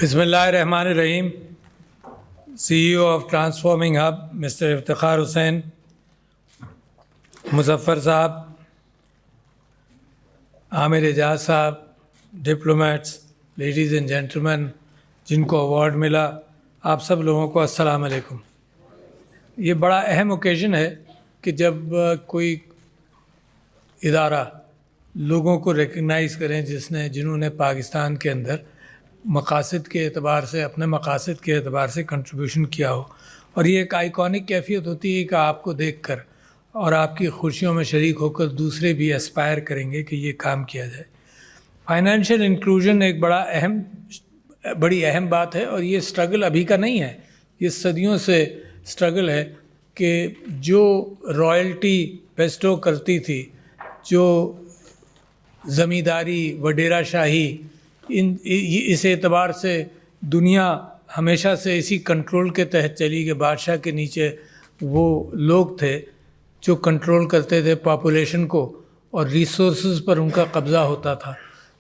بسم اللہ الرحمن الرحیم. CEO of transforming hub mister Iftikhar Hussain, Muzaffar sahab, Aamir اعجاز صاحب, ڈپلومیٹس, لیڈیز اینڈ جینٹلمین جن کو ایوارڈ ملا, آپ سب لوگوں کو السلام علیکم. یہ بڑا اہم اوکیزن ہے کہ جب کوئی ادارہ لوگوں کو ریکگنائز کریں جنہوں نے پاکستان کے اندر مقاصد کے اعتبار سے, اپنے مقاصد کے اعتبار سے کنٹریبیوشن کیا ہو. اور یہ ایک آئیکونک کیفیت ہوتی ہے کہ آپ کو دیکھ کر اور آپ کی خوشیوں میں شریک ہو کر دوسرے بھی اسپائر کریں گے کہ یہ کام کیا جائے. فائنینشیل انکلوژن ایک بڑی اہم بات ہے, اور یہ سٹرگل ابھی کا نہیں ہے, یہ صدیوں سے سٹرگل ہے کہ جو رائلٹی بیسٹو کرتی تھی, جو زمینداری وڈیرہ شاہی, اس اعتبار سے دنیا ہمیشہ سے اسی کنٹرول کے تحت چلی کہ بادشاہ کے نیچے وہ لوگ تھے جو کنٹرول کرتے تھے پاپولیشن کو, اور ریسورسز پر ان کا قبضہ ہوتا تھا.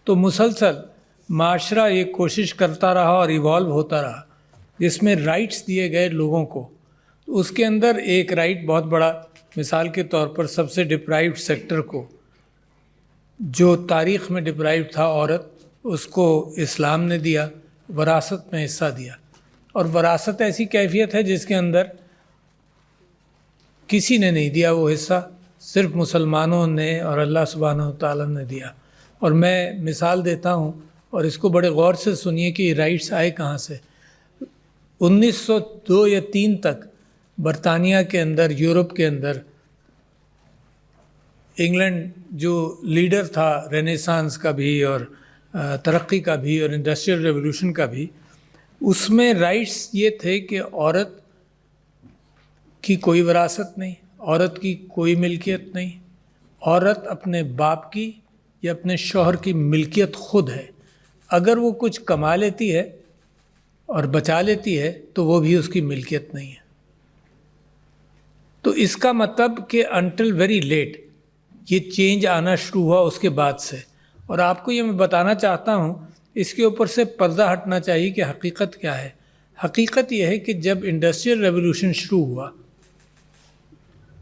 تو مسلسل معاشرہ یہ کوشش کرتا رہا اور ایوالو ہوتا رہا, جس میں رائٹس دیے گئے لوگوں کو. اس کے اندر ایک رائٹ بہت بڑا, مثال کے طور پر سب سے ڈپرائیوڈ سیکٹر کو, جو تاریخ میں ڈپرائیوڈ تھا, عورت, اس کو اسلام نے دیا, وراثت میں حصہ دیا. اور وراثت ایسی کیفیت ہے جس کے اندر کسی نے نہیں دیا وہ حصہ, صرف مسلمانوں نے اور اللہ سبحانہ و تعالیٰ نے دیا. اور میں مثال دیتا ہوں, اور اس کو بڑے غور سے سنیے کہ یہ رائٹس آئے کہاں سے. 1902 یا 3 تک برطانیہ کے اندر, یورپ کے اندر, انگلینڈ جو لیڈر تھا رینیسانس کا بھی اور ترقی کا بھی اور انڈسٹریل ریولوشن کا بھی, اس میں رائٹس یہ تھے کہ عورت کی کوئی وراثت نہیں, عورت کی کوئی ملکیت نہیں, عورت اپنے باپ کی یا اپنے شوہر کی ملکیت خود ہے. اگر وہ کچھ کما لیتی ہے اور بچا لیتی ہے تو وہ بھی اس کی ملکیت نہیں ہے. تو اس کا مطلب کہ انٹل ویری لیٹ یہ چینج آنا شروع ہوا اس کے بعد سے. اور آپ کو یہ میں بتانا چاہتا ہوں, اس کے اوپر سے پردہ ہٹنا چاہیے کہ حقیقت کیا ہے. حقیقت یہ ہے کہ جب انڈسٹریل ریولوشن شروع ہوا,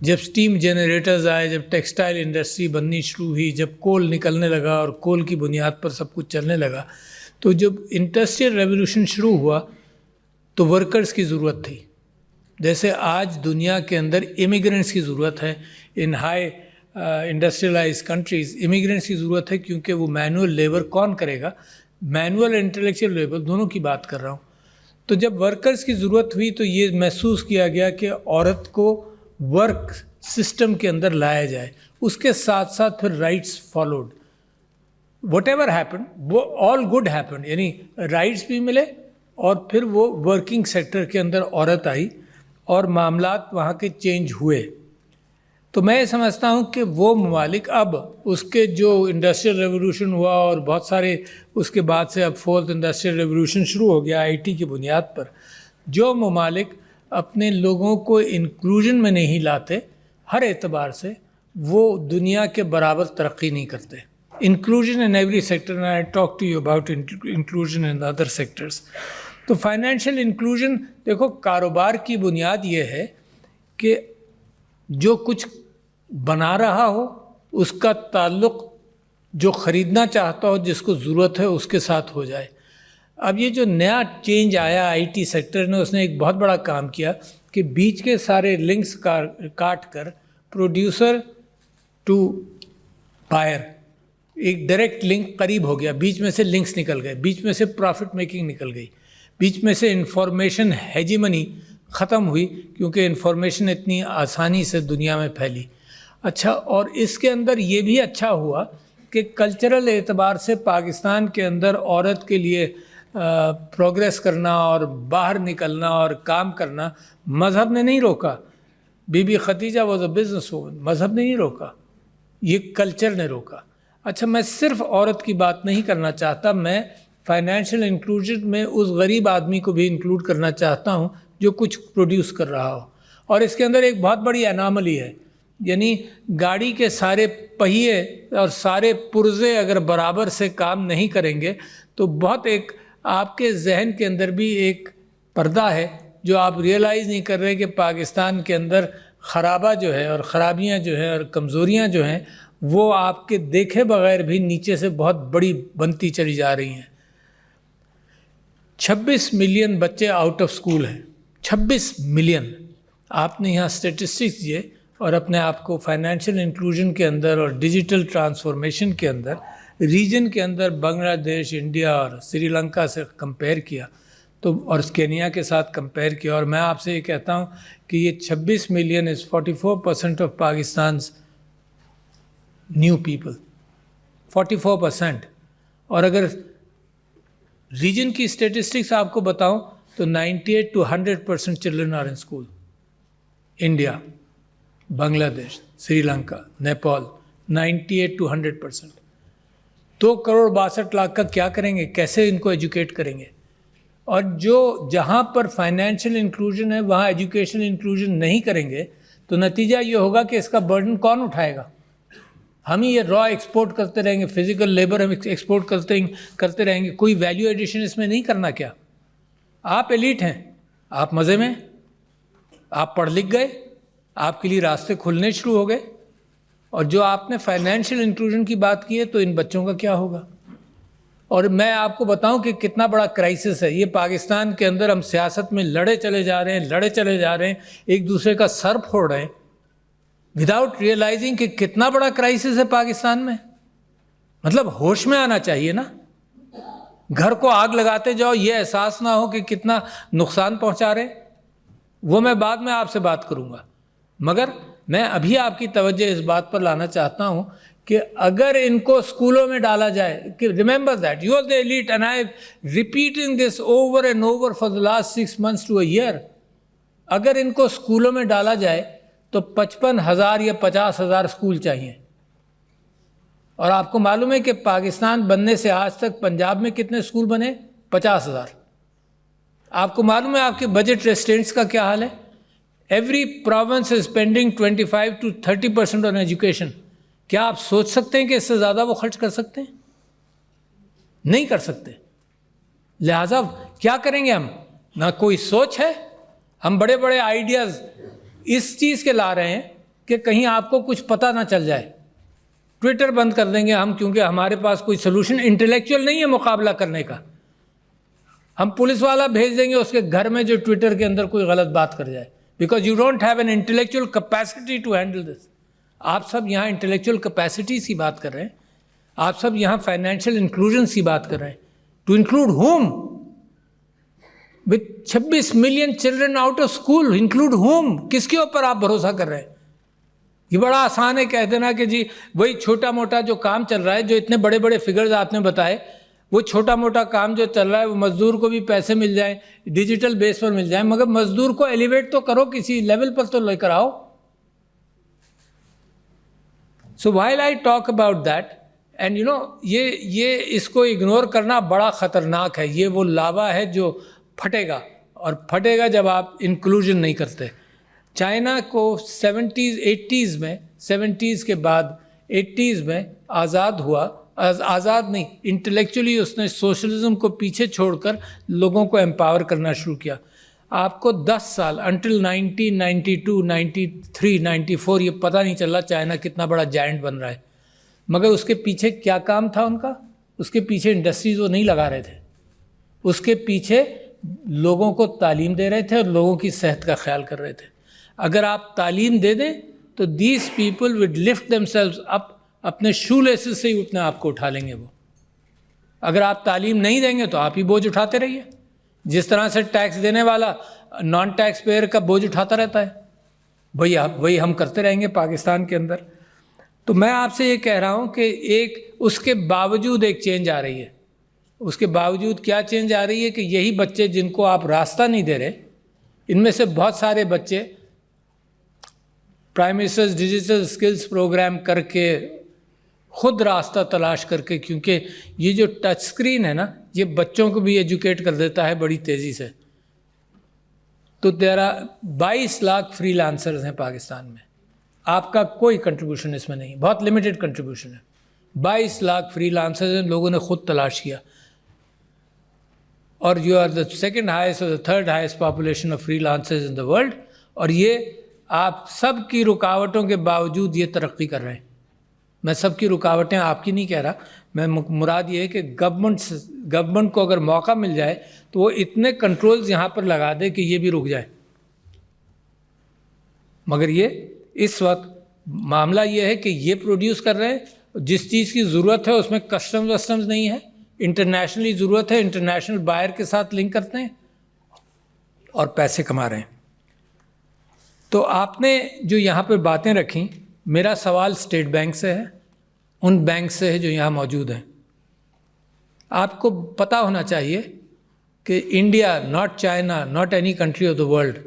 جب سٹیم جنریٹرز آئے, جب ٹیکسٹائل انڈسٹری بننی شروع ہوئی, جب کول نکلنے لگا اور کول کی بنیاد پر سب کچھ چلنے لگا, تو جب انڈسٹریل ریولوشن شروع ہوا تو ورکرز کی ضرورت تھی. جیسے آج دنیا کے اندر امیگرنٹس کی ضرورت ہے, in high industrialize countries immigrants کی ضرورت ہے, کیونکہ وہ مینول لیبر کون کرے گا, مینول اور انٹلیکچوئل لیبر دونوں کی بات کر رہا ہوں. تو جب ورکرز کی ضرورت ہوئی تو یہ محسوس کیا گیا کہ عورت کو ورک سسٹم کے اندر لایا جائے. اس کے ساتھ ساتھ پھر rights followed. What ever happen, وہ آل گڈ ہیپن, یعنی رائٹس بھی ملے اور پھر وہ ورکنگ سیکٹر کے اندر عورت آئی اور معاملات وہاں کے چینج ہوئے. تو میں سمجھتا ہوں کہ وہ ممالک اب اس کے جو انڈسٹریل ریولوشن ہوا اور بہت سارے اس کے بعد سے اب 4th انڈسٹریل ریولوشن شروع ہو گیا IT کی بنیاد پر, جو ممالک اپنے لوگوں کو انکلوژن میں نہیں لاتے ہر اعتبار سے, وہ دنیا کے برابر ترقی نہیں کرتے. Inclusion in every sector, and I talk to you about inclusion in other sectors. تو فائنینشیل انکلوژن, دیکھو, کاروبار کی بنیاد یہ ہے کہ جو کچھ بنا رہا ہو اس کا تعلق جو خریدنا چاہتا ہو, جس کو ضرورت ہے, اس کے ساتھ ہو جائے. اب یہ جو نیا چینج آیا IT سیکٹر نے, اس نے ایک بہت بڑا کام کیا کہ بیچ کے سارے لنکس کاٹ کر پروڈیوسر ٹو بائر ایک ڈائریکٹ لنک قریب ہو گیا. بیچ میں سے لنکس نکل گئے, بیچ میں سے پروفٹ میکنگ نکل گئی, بیچ میں سے انفارمیشن ہیجیمنی ختم ہوئی, کیونکہ انفارمیشن اتنی آسانی سے دنیا میں پھیلی. اچھا, اور اس کے اندر یہ بھی اچھا ہوا کہ کلچرل اعتبار سے پاکستان کے اندر عورت کے لیے پروگریس کرنا اور باہر نکلنا اور کام کرنا مذہب نے نہیں روکا. Bibi Khadija was a businesswoman, مذہب نے نہیں روکا, یہ کلچر نے روکا. اچھا, میں صرف عورت کی بات نہیں کرنا چاہتا, میں فائنینشیل انکلوژن میں اس غریب آدمی کو بھی انکلوڈ کرنا چاہتا ہوں جو کچھ پروڈیوس کر رہا ہو. اور اس کے اندر ایک بہت بڑی اناملی ہے, یعنی گاڑی کے سارے پہیے اور سارے پرزے اگر برابر سے کام نہیں کریں گے تو بہت ایک آپ کے ذہن کے اندر بھی ایک پردہ ہے جو آپ ریئلائز نہیں کر رہے کہ پاکستان کے اندر خرابہ جو ہے اور خرابیاں جو ہیں اور کمزوریاں جو ہیں وہ آپ کے دیکھے بغیر بھی نیچے سے بہت بڑی بنتی چلی جا رہی ہیں۔ 26 ملین بچے آؤٹ آف سکول ہیں، 26 ملین۔ آپ نے یہاں اسٹیٹسٹکس دیے اور اپنے آپ کو فائنینشیل انکلوژن کے اندر اور ڈیجیٹل ٹرانسفارمیشن کے اندر ریجن کے اندر بنگلہ دیش، انڈیا اور سری لنکا سے کمپیئر کیا تو، اور کینیا کے ساتھ کمپیئر کیا، اور میں آپ سے یہ کہتا ہوں کہ یہ 26 ملین از 44% آف پاکستان's نیو پیپل، 44%۔ اور اگر ریجن کی اسٹیٹسٹکس آپ کو بتاؤں تو 98 to 100% children are in school. India, Bangladesh, Sri Lanka, Nepal, 98 to 100%۔ 2.62 crore کا کیا کریں گے؟ کیسے ان کو ایجوکیٹ کریں گے؟ اور جو جہاں پر فائنینشیل انکلوژن ہے وہاں ایجوکیشنل انکلوژن نہیں کریں گے تو نتیجہ یہ ہوگا کہ اس کا برڈن کون اٹھائے گا؟ ہم ہی یہ را ایکسپورٹ کرتے رہیں گے، فزیکل لیبر ہم ایکسپورٹ کرتے رہیں گے، کوئی ویلیو ایڈیشن اس میں نہیں کرنا کیا؟ آپ ایلیٹ ہیں، آپ مزے میں، آپ پڑھ لکھ گئے، آپ کے لیے راستے کھلنے شروع ہو گئے، اور جو آپ نے فائنینشیل انکلوژن کی بات کی ہے تو ان بچوں کا کیا ہوگا؟ اور میں آپ کو بتاؤں کہ کتنا بڑا کرائسس ہے یہ پاکستان کے اندر۔ ہم سیاست میں لڑے چلے جا رہے ہیں، ایک دوسرے کا سر پھوڑ رہے ہیں وداؤٹ ریئلائزنگ کہ کتنا بڑا کرائسس ہے پاکستان میں۔ مطلب ہوش میں آنا چاہیے نا، گھر کو آگ لگاتے جاؤ، یہ احساس نہ ہو کہ کتنا نقصان پہنچا رہے۔ وہ میں بعد میں آپ سے بات کروں گا، مگر میں ابھی آپ کی توجہ اس بات پر لانا چاہتا ہوں کہ اگر ان کو اسکولوں میں ڈالا جائے کہ remember that you are the elite and I am repeating this over and over for the last 6 months to a year، اگر ان کو اسکولوں میں ڈالا جائے تو 55,000 یا 50,000 اسکول چاہیے۔ اور آپ کو معلوم ہے کہ پاکستان بننے سے آج تک پنجاب میں کتنے اسکول بنے؟ 50,000۔ آپ کو معلوم ہے آپ کے بجٹ ریسٹرینٹس کا کیا حال ہے؟ Every province is spending 25 to 30% on education. کیا آپ سوچ سکتے ہیں کہ اس سے زیادہ وہ خرچ کر سکتے ہیں؟ نہیں کر سکتے۔ لہٰذا کیا کریں گے ہم؟ نہ کوئی سوچ ہے، ہم بڑے بڑے آئیڈیاز اس چیز کے لا رہے ہیں کہ کہیں آپ کو کچھ پتہ نہ چل جائے۔ ٹویٹر بند کر دیں گے ہم، کیونکہ ہمارے پاس کوئی سلوشن انٹلیکچوئل نہیں ہے مقابلہ کرنے کا۔ ہم پولیس والا بھیج دیں گے اس کے گھر میں جو ٹویٹر کے اندر کوئی غلط بات کر جائے، because you don't have an intellectual capacity to handle this. آپ سب یہاں انٹلیکچوئل کیپیسٹی کی بات کر رہے ہیں، آپ سب یہاں فائنینشیل انکلوژن کی بات کر رہے ہیں، to include whom? With 26 million children out of school, include whom? کس کے اوپر آپ بھروسہ کر رہے ہیں؟ یہ بڑا آسان ہے کہہ دینا کہ جی وہی چھوٹا موٹا جو کام چل رہا ہے، جو اتنے بڑے بڑے فگرز آپ نے بتائے، وہ چھوٹا موٹا کام جو چل رہا ہے وہ مزدور کو بھی پیسے مل جائیں، ڈیجیٹل بیس پر مل جائیں، مگر مزدور کو ایلیویٹ تو کرو، کسی لیول پر تو لے کر آؤ۔ So while I talk about that and یہ اس کو اگنور کرنا بڑا خطرناک ہے۔ یہ وہ لاوا ہے جو پھٹے گا، اور پھٹے گا جب آپ انکلوژن نہیں کرتے۔ چائنا کو 70s کے بعد 80s میں آزاد ہوا، آزاد نہیں، انٹلیکچولی اس نے سوشلزم کو پیچھے چھوڑ کر لوگوں کو امپاور کرنا شروع کیا۔ آپ کو 10 سال انٹل 1992 93 94 یہ پتہ نہیں چلا چائنا کتنا بڑا جائنٹ بن رہا ہے، مگر اس کے پیچھے کیا کام تھا ان کا؟ اس کے پیچھے انڈسٹریز وہ نہیں لگا رہے تھے، اس کے پیچھے لوگوں کو تعلیم دے رہے تھے اور لوگوں کی صحت کا خیال کر رہے تھے۔ اگر آپ تعلیم دے دیں تو these people would lift themselves up, اپنے شو لیسز سے ہی اپنے آپ کو اٹھا لیں گے وہ۔ اگر آپ تعلیم نہیں دیں گے تو آپ ہی بوجھ اٹھاتے رہیے، جس طرح سے ٹیکس دینے والا نان ٹیکس پیئر کا بوجھ اٹھاتا رہتا ہے، وہی ہم کرتے رہیں گے پاکستان کے اندر۔ تو میں آپ سے یہ کہہ رہا ہوں کہ اس کے باوجود ایک چینج آ رہی ہے۔ اس کے باوجود کیا چینج آ رہی ہے کہ یہی بچے جن کو آپ راستہ نہیں دے رہے، ان میں سے بہت سارے بچے prime ministers digital skills programme کر کے خود راستہ تلاش کر کے، کیونکہ یہ جو ٹچ سکرین ہے نا یہ بچوں کو بھی ایجوکیٹ کر دیتا ہے بڑی تیزی سے۔ تو 22 لاکھ فری لانسرز ہیں پاکستان میں، آپ کا کوئی کنٹریبیوشن اس میں نہیں، بہت لمیٹڈ کنٹریبیوشن ہے۔ 22 لاکھ فری لانسرز ہیں، لوگوں نے خود تلاش کیا۔ اور you are the second highest or the third highest population of freelancers in the world, اور یہ آپ سب کی رکاوٹوں کے باوجود یہ ترقی کر رہے ہیں. میں سب کی رکاوٹیں آپ کی نہیں کہہ رہا، میں مراد یہ ہے کہ گورنمنٹ کو اگر موقع مل جائے تو وہ اتنے کنٹرولز یہاں پر لگا دے کہ یہ بھی رک جائے. مگر یہ اس وقت معاملہ یہ ہے کہ یہ پروڈیوس کر رہے ہیں، جس چیز کی ضرورت ہے اس میں کسٹمز نہیں ہے، انٹرنیشنلی ضرورت ہے، انٹرنیشنل بائر کے ساتھ لنک کرتے ہیں اور پیسے کما رہے ہیں. تو آپ نے جو یہاں پہ باتیں رکھیں، میرا سوال اسٹیٹ بینک سے ہے، ان بینک سے ہے جو یہاں موجود ہیں. آپ کو پتہ ہونا چاہیے کہ India, not China, not any country of the world,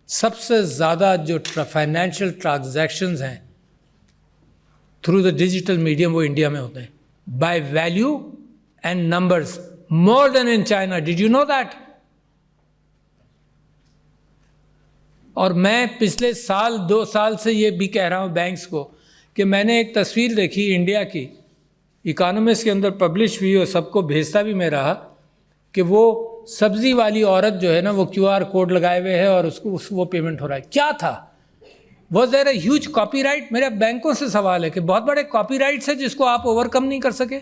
سب سے زیادہ جو فائنینشیل ٹرانزیکشنز ہیں تھرو دا ڈیجیٹل میڈیم وہ انڈیا میں ہوتے ہیں، by value and numbers more than in China. Did you know that? اور میں پچھلے سال 2 سال سے یہ بھی کہہ رہا ہوں بینکس کو کہ میں نے ایک تصویر دیکھی انڈیا کی، اکانومسٹ کے اندر پبلش ہوئی اور سب کو بھیجتا بھی میں رہا، کہ وہ سبزی والی عورت جو ہے نا وہ QR کوڈ لگائے ہوئے ہے اور اس کو وہ پیمنٹ ہو رہا ہے. کیا تھا؟ Was there a huge copy right? میرا بینکوں سے سوال ہے کہ بہت بڑے کاپی رائٹس ہیں جس کو آپ اوور کم نہیں کر سکے.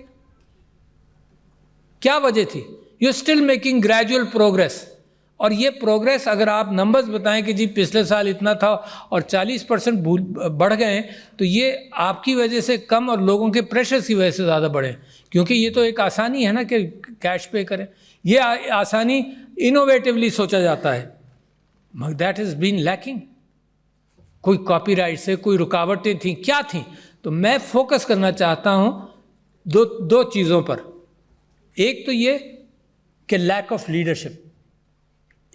کیا وجہ تھی؟ You still making gradual progress. اور یہ پروگریس اگر آپ نمبرز بتائیں کہ جی پچھلے سال اتنا تھا اور 40% بڑھ گئے ہیں، تو یہ آپ کی وجہ سے کم اور لوگوں کے پریشر کی وجہ سے زیادہ بڑھے، کیونکہ یہ تو ایک آسانی ہے نا کہ کیش پے کریں. یہ آسانی انوویٹیولی سوچا جاتا ہے، مگر دیٹ از بین لیکنگ. کوئی کاپی رائٹ سے کوئی رکاوٹیں تھیں، کیا تھیں؟ تو میں فوکس کرنا چاہتا ہوں دو چیزوں پر. ایک تو یہ کہ لیک آف لیڈرشپ،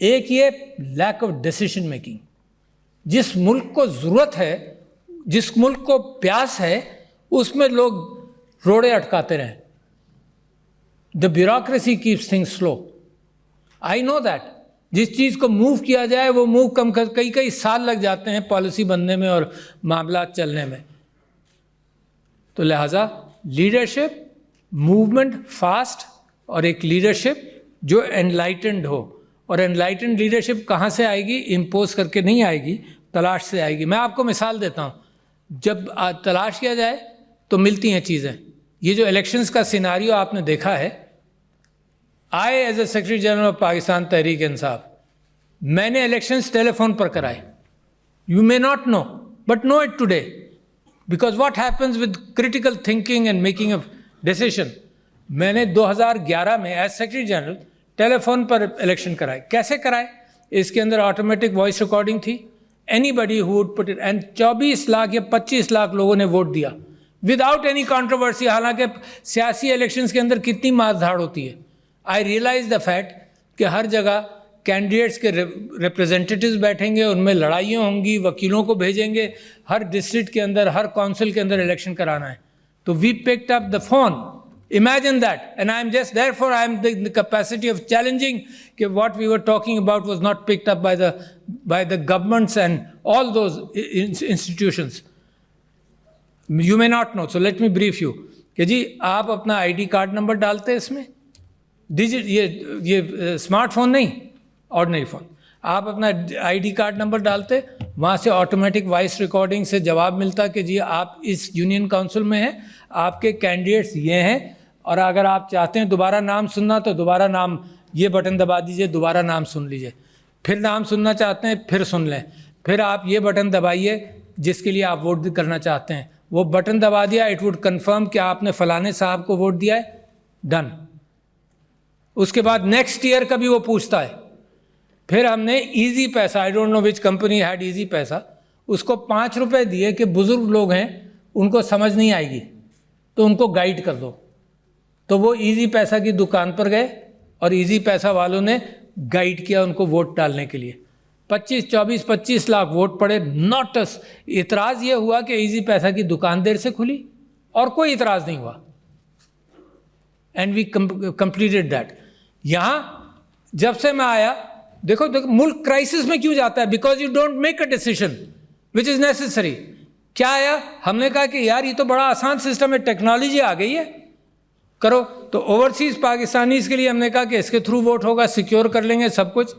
ایک یہ لیک آف ڈیسیشن میکنگ. جس ملک کو ضرورت ہے، جس ملک کو پیاس ہے، اس میں لوگ روڑے اٹکاتے رہیں. The bureaucracy keeps things slow. I know that. جس چیز کو موو کیا جائے وہ موو کم کئی سال لگ جاتے ہیں پالیسی بننے میں اور معاملات چلنے میں. تو لہٰذا لیڈرشپ، موومنٹ فاسٹ، اور ایک لیڈرشپ جو انلائٹنڈ ہو. اور انلائٹنڈ لیڈرشپ کہاں سے آئے گی؟ امپوز کر کے نہیں آئے گی، تلاش سے آئے گی. میں آپ کو مثال دیتا ہوں. جب تلاش کیا جائے تو ملتی ہیں چیزیں. یہ جو الیکشنز کا سیناریو آپ نے دیکھا ہے، آئے as a secretary general of Pakistan Tehreek Insaf, میں نے الیکشنز ٹیلی فون پر کرائے. You may not know but know it today, because what happens with critical thinking and making of decision. میں نے 2011 میں as secretary general telephone پر election کرائے. کیسے کرائے؟ اس کے اندر آٹومیٹک وائس ریکارڈنگ تھی. Anybody who would put it, and 24 lakh یا 25 لاکھ لوگوں نے ووٹ دیا وداؤٹ اینی کانٹروورسی. حالانکہ سیاسی الیکشنز کے اندر کتنی مار دھاڑ ہوتی ہے. آئی ریئلائز دا فیکٹ کہ ہر جگہ کینڈیڈیٹس کے ریپرزینٹیٹیوز بیٹھیں گے، ان میں لڑائیاں ہوں گی، وکیلوں کو بھیجیں گے، ہر ڈسٹرکٹ کے اندر، ہر کونسل کے اندر الیکشن کرانا ہے. تو we picked up the phone. Imagine that, and I am just, therefore I am the capacity of challenging that what we were talking about was not picked up by the governments and all those institutions. You may not know, so let me brief you. کہ جی آپ اپنا ID card number ڈالتے ہیں اس میں، یہ smart phone نہیں، ordinary phone. آپ اپنا ID کارڈ نمبر ڈالتے، وہاں سے آٹومیٹک وائس ریکارڈنگ سے جواب ملتا کہ جی آپ اس یونین کونسل میں ہیں، آپ کے کینڈیڈیٹس یہ ہیں، اور اگر آپ چاہتے ہیں دوبارہ نام سننا تو دوبارہ نام، یہ بٹن دبا دیجئے، دوبارہ نام سن لیجئے. پھر نام سننا چاہتے ہیں پھر سن لیں، پھر آپ یہ بٹن دبائیے جس کے لیے آپ ووٹ کرنا چاہتے ہیں. وہ بٹن دبا دیا، اٹ وڈ کنفرم کہ آپ نے فلانے صاحب کو ووٹ دیا ہے، ڈن. اس کے بعد نیکسٹ ایئر کا بھی وہ پوچھتا ہے. پھر ہم نے Easypaisa, I don't know which company had Easypaisa, اس کو 5 روپے دیے کہ بزرگ لوگ ہیں ان کو سمجھ نہیں آئے گی تو ان کو گائیڈ کر دو. تو وہ ایزی پیسہ کی دکان پر گئے اور ایزی پیسہ والوں نے گائیڈ کیا ان کو ووٹ ڈالنے کے لیے. 25 لاکھ ووٹ پڑے. نوٹس اعتراض یہ ہوا کہ ایزی پیسہ کی دکان دیر سے کھلی، اور کوئی اعتراض نہیں ہوا. And we completed that. یہاں جب سے میں آیا، دیکھو ملک کرائسس میں کیوں جاتا ہے؟ Because you don't make a decision which is necessary. کیا آیا؟ ہم نے کہا کہ یار یہ تو بڑا آسان سسٹم ہے، ٹیکنالوجی آ گئی ہے. کرو. تو اوورسیز پاکستانیز کے لیے ہم نے کہا کہ اس کے تھرو ووٹ ہوگا, سیکیور کر لیں گے سب کچھ.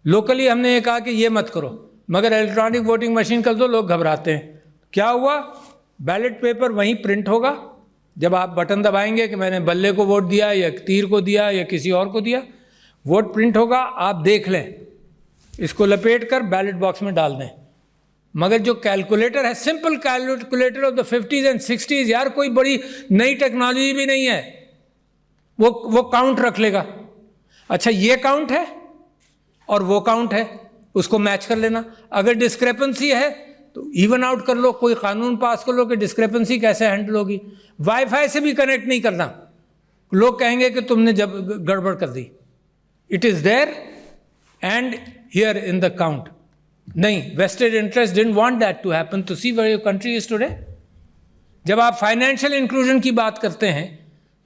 لوکلی ہم نے یہ کہا کہ یہ مت کرو, مگر الیکٹرانک ووٹنگ مشین کر دو. لوگ گھبراتے ہیں. کیا ہوا؟ بیلٹ پیپر وہیں پرنٹ ہوگا. جب آپ بٹن دبائیں گے کہ میں نے بلے کو ووٹ دیا یا تیر کو دیا یا کسی اور کو دیا, ووٹ پرنٹ ہوگا, آپ دیکھ لیں, اس کو لپیٹ کر بیلٹ باکس میں ڈال دیں. مگر جو کیلکولیٹر ہے, simple calculator of the 50s and 60s, یار کوئی بڑی نئی ٹیکنالوجی بھی نہیں ہے, وہ کاؤنٹ رکھ لے گا. اچھا یہ کاؤنٹ ہے اور وہ کاؤنٹ ہے, اس کو میچ کر لینا. اگر ڈسکریپنسی ہے تو ایون آؤٹ کر لو, کوئی قانون پاس کر لو کہ ڈسکریپنسی کیسے ہینڈل ہوگی. وائی فائی سے بھی کنیکٹ نہیں کرنا, لوگ کہیں گے کہ تم نے جب گڑبڑ کر دی. It is there and here in the count. نہیں, vested interest didn't want that to happen. تو see where your country is today. جب آپ فائنینشیل انکلوژن کی بات کرتے ہیں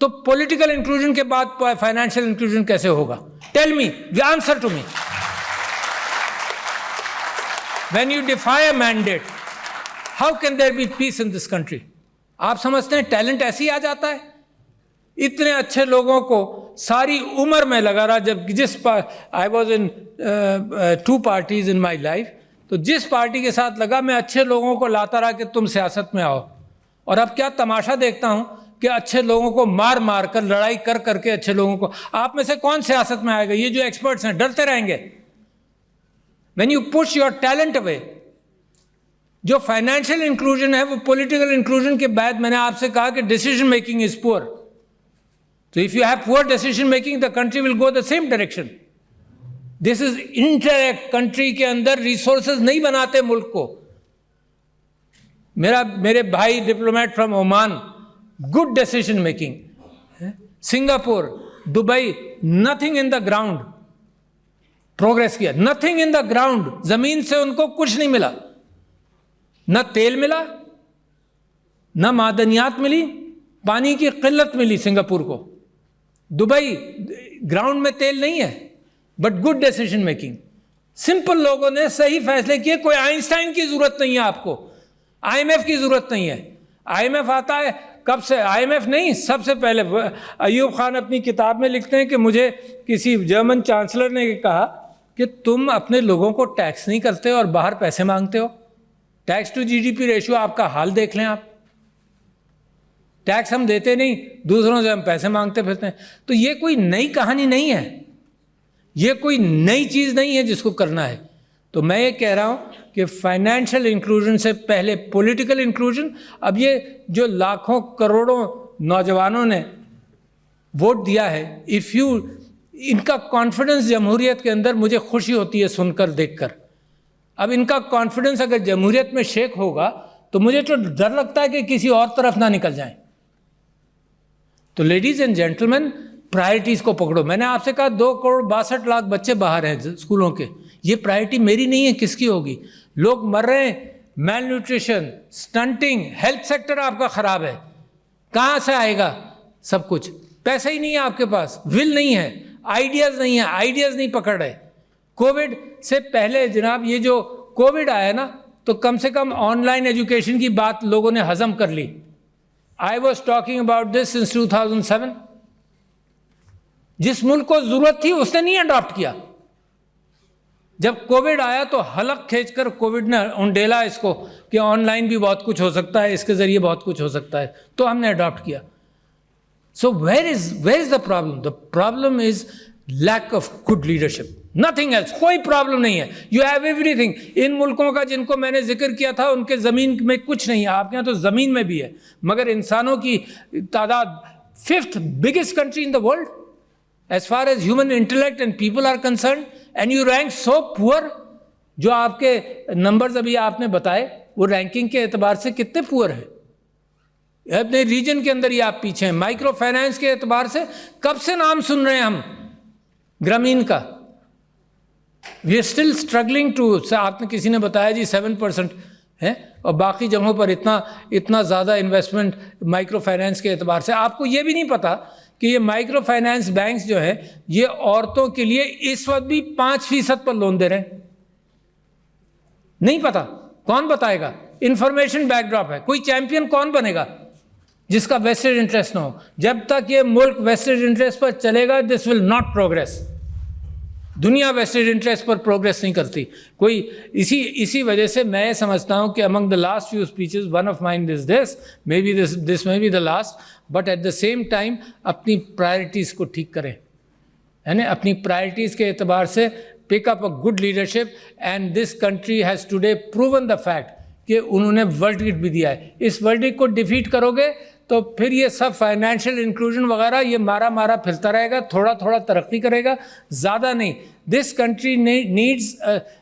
تو پولیٹیکل انکلوژن کے بعد فائنینشیل انکلوژن کیسے ہوگا؟ Tell me, answer to me. When you defy a mandate, how can there be peace in this country? آپ سمجھتے ہیں ٹیلنٹ ایسے ہی آ جاتا ہے؟ اتنے اچھے لوگوں کو ساری عمر میں لگا رہا. جب I was in 2 parties in my life, تو جس پارٹی کے ساتھ لگا میں اچھے لوگوں کو لاتا رہا کہ تم سیاست میں آؤ. اور اب کیا تماشا دیکھتا ہوں کہ اچھے لوگوں کو مار مار کر, لڑائی کر کر کے اچھے لوگوں کو. آپ میں سے کون سیاست میں آئے گا؟ یہ جو ایکسپرٹس ہیں ڈرتے رہیں گے. When you push your talent away, جو فائنینشیل انکلوژن ہے وہ پولیٹیکل انکلوژن کے بعد میں نے آپ سے کہا کہ ڈیسیژن میکنگ از پور. So if you have poor decision making, the country will go the same direction. This is interact. Country کے اندر ریسورسز نہیں بناتے ملک کو. میرے بھائی diplomat from Oman, good decision making. Singapore, Dubai, nothing in the ground. Progress کیا, nothing in the ground. زمین سے ان کو کچھ نہیں ملا, نہ تیل ملا, نہ معدنیات ملی, پانی کی قلت ملی سنگاپور کو. دبئی گراؤنڈ میں تیل نہیں ہے, but good decision making. Simple لوگوں نے صحیح فیصلے کیے. کوئی آئنسٹائن کی ضرورت نہیں ہے آپ کو, آئی ایم ایف کی ضرورت نہیں ہے. آئی ایم ایف آتا ہے کب سے؟ آئی ایم ایف نہیں, سب سے پہلے ایوب خان اپنی کتاب میں لکھتے ہیں کہ مجھے کسی جرمن چانسلر نے کہا کہ تم اپنے لوگوں کو ٹیکس نہیں کرتے اور باہر پیسے مانگتے ہو. Tax to G D P ratio آپ کا حال دیکھ لیں آپ. ٹیکس ہم دیتے نہیں, دوسروں سے ہم پیسے مانگتے پھرتے ہیں. تو یہ کوئی نئی کہانی نہیں ہے, یہ کوئی نئی چیز نہیں ہے جس کو کرنا ہے. تو میں یہ کہہ رہا ہوں کہ فائنینشیل انکلوژن سے پہلے پولیٹیکل انکلوژن. اب یہ جو لاکھوں کروڑوں نوجوانوں نے ووٹ دیا ہے, ان کا کانفیڈنس جمہوریت کے اندر مجھے خوشی ہوتی ہے سن کر, دیکھ کر. اب ان کا کانفیڈنس اگر جمہوریت میں شیک ہوگا تو مجھے تو ڈر لگتا ہے کہ کسی اور طرف نہ نکل جائیں. تو لیڈیز اینڈ جینٹلمین, پرائرٹیز کو پکڑو. میں نے آپ سے کہا 2,62,00,000 بچے باہر ہیں اسکولوں کے. یہ پرائرٹی میری نہیں ہے, کس کی ہوگی؟ لوگ مر رہے ہیں, میل نیوٹریشن, سٹنٹنگ, ہیلتھ سیکٹر آپ کا خراب ہے. کہاں سے آئے گا سب کچھ؟ پیسہ ہی نہیں ہے آپ کے پاس, ول نہیں ہے, آئیڈیاز نہیں ہیں, آئیڈیاز نہیں پکڑ رہے. کووڈ سے پہلے جناب یہ جو کووڈ آیا نا, تو کم سے کم آن لائن ایجوکیشن کی بات لوگوں نے ہضم کر لی. I was talking about this since 2007. جس ملک کو ضرورت تھی اس نے نہیں اڈاپٹ کیا. جب کووڈ آیا تو حلق کھینچ کر کووڈ نے انڈیلا اس کو کہ آن لائن بھی بہت کچھ ہو سکتا ہے, اس کے ذریعے بہت کچھ ہو سکتا ہے, تو ہم نے اڈاپٹ کیا. So where is the problem? The problem is lack of good leadership, nothing else. کوئی پرابلم نہیں ہے, یو ہیو ایوری تھنگ. ان ملکوں کا جن کو میں نے ذکر کیا تھا ان کے زمین میں کچھ نہیں ہے, آپ کے یہاں تو زمین میں بھی ہے, مگر انسانوں کی تعداد 5th biggest country in the world as far as human intellect and people are concerned, and you rank so poor. جو آپ کے نمبرز ابھی آپ نے بتائے وہ رینکنگ کے اعتبار سے کتنے پور ہیں. اپنے ریجن کے اندر ہی آپ پیچھے ہیں. مائکرو فائنانس کے اعتبار سے کب سے نام سن رہے ہیں ہم گرامین کا. We are still struggling to, آپ نے کسی نے بتایا جی 7% ہے, اور باقی جگہوں پر اتنا زیادہ انویسٹمنٹ مائکرو فائنانس کے اعتبار سے. آپ کو یہ بھی نہیں پتا کہ یہ مائکرو فائنانس بینکس جو ہے یہ عورتوں کے لیے اس وقت بھی 5% پر لون دے رہے ہیں. نہیں پتا, کون بتائے گا؟ انفارمیشن بیک ڈراپ ہے. کوئی چیمپئن کون بنے گا؟ جس کا ویسٹڈ انٹرسٹ نہ ہو. جب تک یہ ملک ویسٹڈ انٹرسٹ پر چلے گا دس ول ناٹ پروگریس. دنیا ویسٹڈ انٹرسٹ پر پروگریس نہیں کرتی کوئی. اسی وجہ سے میں سمجھتا ہوں کہ among the last few speeches one of mine is this may be this may be the last, but at the same time اپنی پرائرٹیز کو ٹھیک کریں, یعنی اپنی پرائرٹیز کے اعتبار سے pick up a good leadership. And this country has today proven the fact کہ انہوں نے ورڈکٹ بھی دیا ہے. اس ورڈکٹ کو ڈیفیٹ کرو گے تو پھر یہ سب فائنینشیل انکلوژن وغیرہ یہ مارا پھرتا رہے گا, تھوڑا ترقی کرے گا, زیادہ نہیں. دس کنٹری نیڈز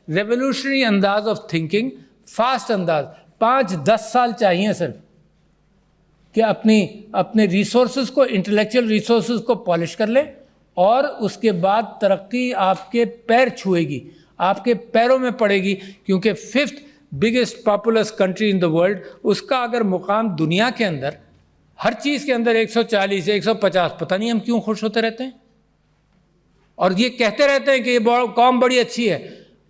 ریولیوشنری انداز آف تھنکنگ, فاسٹ انداز. 5-10 سال چاہیے صرف کہ اپنے ریسورسز کو, انٹلیکچوئل ریسورسز کو پالش کر لیں, اور اس کے بعد ترقی آپ کے پیر چھوئے گی, آپ کے پیروں میں پڑے گی. کیونکہ 5th biggest populous country in the world, اس کا اگر مقام دنیا کے اندر ہر چیز کے اندر 140 150, پتہ نہیں ہم کیوں خوش ہوتے رہتے ہیں اور یہ کہتے رہتے ہیں کہ یہ قوم بڑی اچھی ہے.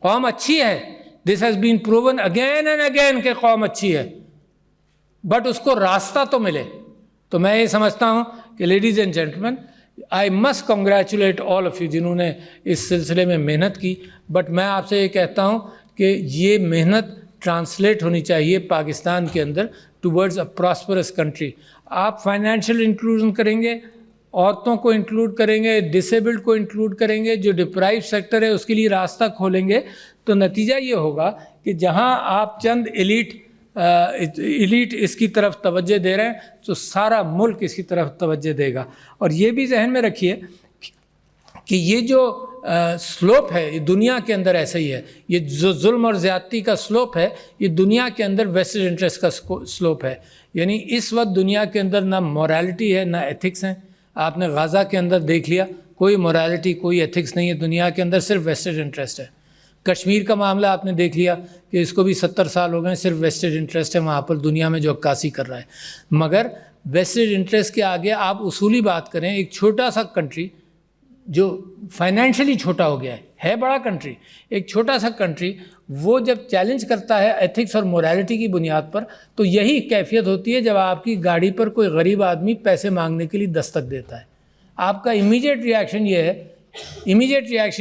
قوم اچھی ہے, this has been proven again and again کہ قوم اچھی ہے, بٹ اس کو راستہ تو ملے. تو میں یہ سمجھتا ہوں کہ ladies and gentlemen, I must congratulate all of you جنہوں نے اس سلسلے میں محنت کی. بٹ میں آپ سے یہ کہتا ہوں کہ یہ محنت ٹرانسلیٹ ہونی چاہیے پاکستان کے اندر ٹورڈز اے پراسپرس کنٹری. آپ فائنینشیل انکلوژن کریں گے, عورتوں کو انکلوڈ کریں گے, ڈسیبلڈ کو انکلوڈ کریں گے, جو ڈپرائیو سیکٹر ہے اس کے لیے راستہ کھولیں گے, تو نتیجہ یہ ہوگا کہ جہاں آپ چند ایلیٹ اس کی طرف توجہ دے رہے ہیں تو سارا ملک اس کی طرف توجہ دے گا. اور یہ بھی ذہن میں رکھیے کہ یہ جو سلوپ ہے یہ دنیا کے اندر ایسا ہی ہے. یہ جو ظلم اور زیادتی کا سلوپ ہے یہ دنیا کے اندر ویسٹڈ انٹرسٹ کا سلوپ ہے. یعنی اس وقت دنیا کے اندر نہ مورالٹی ہے نہ ایتھکس ہیں. آپ نے غزہ کے اندر دیکھ لیا, کوئی مورالٹی کوئی ایتھکس نہیں ہے دنیا کے اندر, صرف ویسٹڈ انٹرسٹ ہے. کشمیر کا معاملہ آپ نے دیکھ لیا کہ اس کو بھی 70 سال ہو گئے, صرف ویسٹڈ انٹرسٹ ہے وہاں پر دنیا میں جو عکاسی کر رہا ہے. مگر ویسٹڈ انٹرسٹ کے آگے آپ اصولی بات کریں, ایک چھوٹا سا کنٹری جو فائنینشلی چھوٹا ہو گیا ہے بڑا کنٹری, ایک چھوٹا سا کنٹری وہ جب چیلنج کرتا ہے ایتھکس اور موریلٹی کی بنیاد پر, تو یہی کیفیت ہوتی ہے جب آپ کی گاڑی پر کوئی غریب آدمی پیسے مانگنے کے لیے دستک دیتا ہے. آپ کا امیجیٹ ریاکشن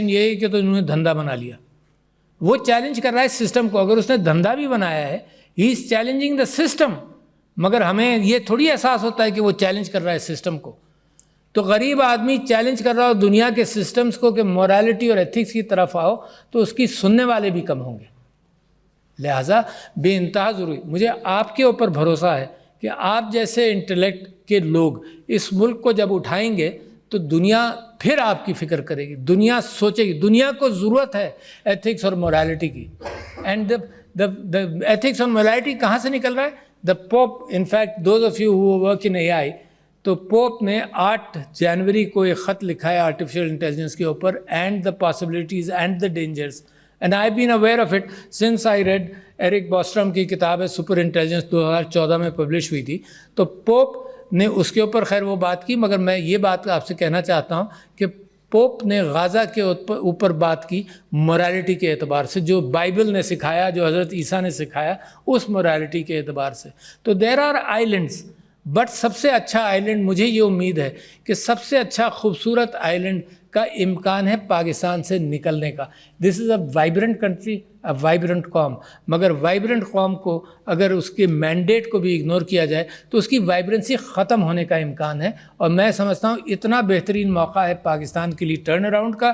یہ ہے کہ تو انہوں نے دھندا بنا لیا. وہ چیلنج کر رہا ہے سسٹم کو. اگر اس نے دھندا بھی بنایا ہے, ہی از چیلنجنگ دا سسٹم, مگر ہمیں یہ تھوڑی احساس ہوتا ہے کہ وہ چیلنج کر رہا ہے سسٹم کو. تو غریب آدمی چیلنج کر رہا ہو دنیا کے سسٹمز کو کہ مورالٹی اور ایتھکس کی طرف آؤ, تو اس کی سننے والے بھی کم ہوں گے. لہٰذا بے انتہا ضروری, مجھے آپ کے اوپر بھروسہ ہے کہ آپ جیسے انٹلیکٹ کے لوگ اس ملک کو جب اٹھائیں گے تو دنیا پھر آپ کی فکر کرے گی, دنیا سوچے گی. دنیا کو ضرورت ہے ایتھکس اور مورالٹی کی. اینڈ the ایتھکس اور مورالٹی کہاں سے نکل رہا ہے؟ The Pope, in fact those of you who work in AI, تو پوپ نے 8 جنوری کو ایک خط لکھا ہے آرٹیفیشیل انٹیلیجنس کے اوپر, and the possibilities and the dangers, and I been aware of it since I read Eric Bostrom کی کتاب ہے سپر انٹیلیجنس, 2014 میں پبلش ہوئی تھی. تو پوپ نے اس کے اوپر خیر وہ بات کی, مگر میں یہ بات آپ سے کہنا چاہتا ہوں کہ پوپ نے غزہ کے اوپر بات کی مورالٹی کے اعتبار سے, جو بائبل نے سکھایا, جو حضرت عیسیٰ نے سکھایا, اس مورالٹی کے اعتبار سے. تو دیر آر آئیلینڈس, بٹ سب سے اچھا آئیلینڈ مجھے یہ امید ہے کہ سب سے اچھا خوبصورت آئیلینڈ کا امکان ہے پاکستان سے نکلنے کا. دس از اے وائبرنٹ کنٹری, اے وائبرنٹ قوم, مگر وائبرنٹ قوم کو اگر اس کے مینڈیٹ کو بھی اگنور کیا جائے تو اس کی وائبرنسی ختم ہونے کا امکان ہے. اور میں سمجھتا ہوں اتنا بہترین موقع ہے پاکستان کے لیے ٹرن اراؤنڈ کا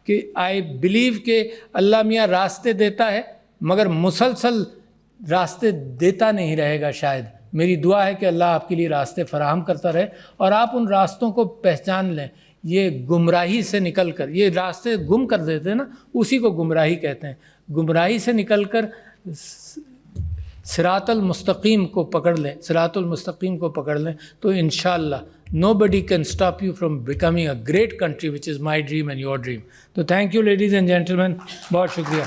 کہ آئی بلیو کہ اللہ میاں راستے دیتا ہے مگر مسلسل راستے دیتا نہیں رہے گا شاید. میری دعا ہے کہ اللہ آپ کے لیے راستے فراہم کرتا رہے اور آپ ان راستوں کو پہچان لیں. یہ گمراہی سے نکل کر, یہ راستے گم کر دیتے ہیں نا, اسی کو گمراہی کہتے ہیں. گمراہی سے نکل کر صراط المستقیم کو پکڑ لیں, صراط المستقیم کو پکڑ لیں, تو انشاءاللہ nobody can stop you from becoming a great country, which is my dream and your dream. تو thank you ladies and gentlemen, بہت شکریہ.